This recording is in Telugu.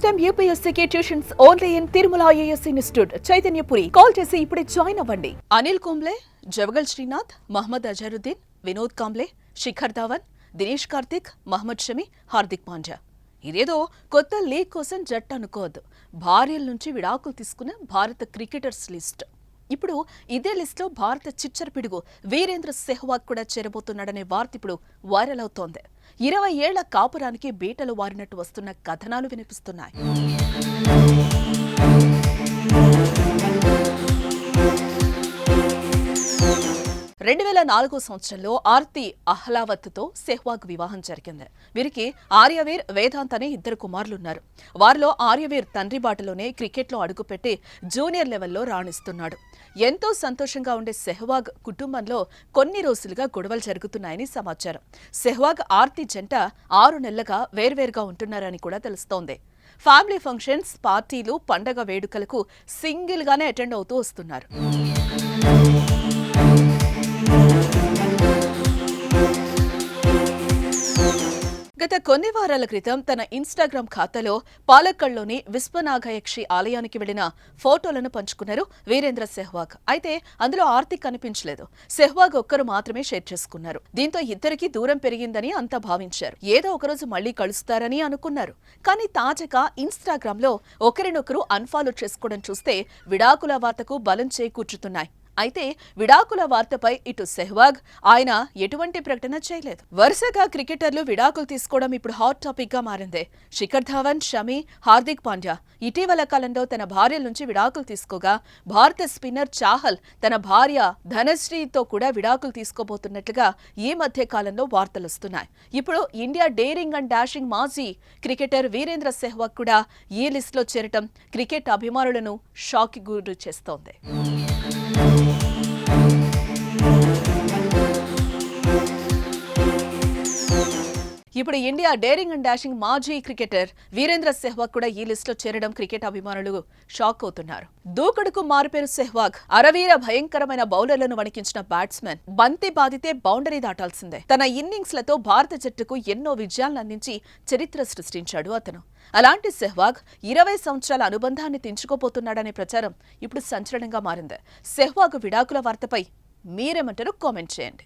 టైమ్ యూపీఎస్సీకి tuitions only in Tirumala IAS institute Chaitanyapuri. Call చేసి ఇప్పుడే జాయిన్ అవ్వండి. అనిల్ కుంబ్లే, జవగల్ శ్రీనాథ్, మహమ్మద్ అజరుద్దీన్, వినోద్ కాంబ్లే, శిఖర్ ధావన్, దినేష్ కార్తిక్, మహమ్మద్ షమి, హార్దిక్ పాండ్యా. ఇదేదో కొత్త లీగ్ కోసం జట్టు అనుకోవద్దు. భార్యల నుంచి విడాకులు తీసుకున్న భారత క్రికెటర్స్ లిస్ట్. ఇప్పుడు ఇదే లిస్టులో భారత చిచ్చర పిడుగు వీరేంద్ర సెహ్వాగ్ కూడా చేరబోతున్నాడనే వార్త ఇప్పుడు వైరల్ అవుతోంది. 20 ఏళ్ల కాపురానికి బీటలు వారినట్టు వస్తున్న కథనాలు వినిపిస్తున్నాయి. 2004 సంవత్సరంలో ఆర్తి అహ్లావత్తో సెహ్వాగ్ వివాహం జరిగింది. వీరికి ఆర్యవీర్, వేదాంత్ అనే 2 కుమారులున్నారు. వారిలో ఆర్యవీర్ తండ్రి బాటలోనే క్రికెట్లో అడుగుపెట్టి జూనియర్ లెవెల్లో రాణిస్తున్నాడు. ఎంతో సంతోషంగా ఉండే సెహ్వాగ్ కుటుంబంలో కొన్ని రోజులుగా గొడవలు జరుగుతున్నాయని సమాచారం. సెహ్వాగ్, ఆర్తి జంట 6 నెలలుగా వేర్వేరుగా ఉంటున్నారని కూడా తెలుస్తోంది. ఫ్యామిలీ ఫంక్షన్స్, పార్టీలు, పండగ వేడుకలకు సింగిల్ గానే అటెండ్ అవుతూ వస్తున్నారు. గత కొన్ని వారాల క్రితం తన ఇన్స్టాగ్రామ్ ఖాతాలో పాలక్కడ్లోని విశ్వనాగయక్షి ఆలయానికి వెళ్లిన ఫోటోలను పంచుకున్నారు వీరేంద్ర సెహ్వాగ్. అయితే అందులో ఆర్తి కనిపించలేదు. సెహ్వాగ్ ఒక్కరు మాత్రమే షేర్ చేసుకున్నారు. దీంతో ఇద్దరికీ దూరం పెరిగిందని అంతా భావించారు. ఏదో ఒకరోజు మళ్లీ కలుస్తారని అనుకున్నారు. కానీ తాజాగా ఇన్స్టాగ్రామ్ లో ఒకరినొకరు అన్ఫాలో చేసుకోవడం చూస్తే విడాకుల వార్తకు బలం చేకూర్చుతున్నాయి. అయితే విడాకుల వార్తపై ఇటు సెహ్వాగ్, ఆయన ఎటువంటి ప్రకటన చేయలేదు. వరుసగా క్రికెటర్లు విడాకులు తీసుకోవడం ఇప్పుడు హాట్ టాపిక్ గా మారింది. శిఖర్ ధావన్, షమి, హార్దిక్ పాండ్యా ఇటీవల కాలంలో తన భార్యల నుంచి విడాకులు తీసుకోగా, భారత స్పిన్నర్ చాహల్ తన భార్య ధనశ్రీతో కూడా విడాకులు తీసుకోబోతున్నట్లుగా ఈ మధ్య కాలంలో వార్తలొస్తున్నాయి. ఇప్పుడు ఇండియా డేరింగ్ అండ్ డాషింగ్ మాజీ క్రికెటర్ వీరేంద్ర సెహ్వాగ్ కూడా ఈ లిస్టులో చేరటం క్రికెట్ అభిమానులను షాక్ గురి చేస్తోంది. ఇప్పుడు ఇండియా డేరింగ్ అండ్ డాషింగ్ మాజీ క్రికెటర్ వీరేంద్ర సెహ్వాగ్ కూడా ఈ లిస్టులో చేరడం క్రికెట్ అభిమానులు షాక్ అవుతున్నారు. దూకుడుకు మారుపేరు సెహ్వాగ్. అరవీర భయంకరమైన బౌలర్లను వణికించిన బ్యాట్స్మెన్. బంతి బాదితే బౌండరీ దాటాల్సిందే. తన ఇన్నింగ్స్ లతో భారత జట్టుకు ఎన్నో విజయాలను అందించి చరిత్ర సృష్టించాడు అతను. అలాంటి సెహ్వాగ్ 20 సంవత్సరాల అనుబంధాన్ని తెంచుకోబోతున్నాడనే ప్రచారం ఇప్పుడు సంచలనంగా మారింది. సెహ్వాగ్ విడాకుల వార్తపై మీరేమంటారో కామెంట్ చేయండి.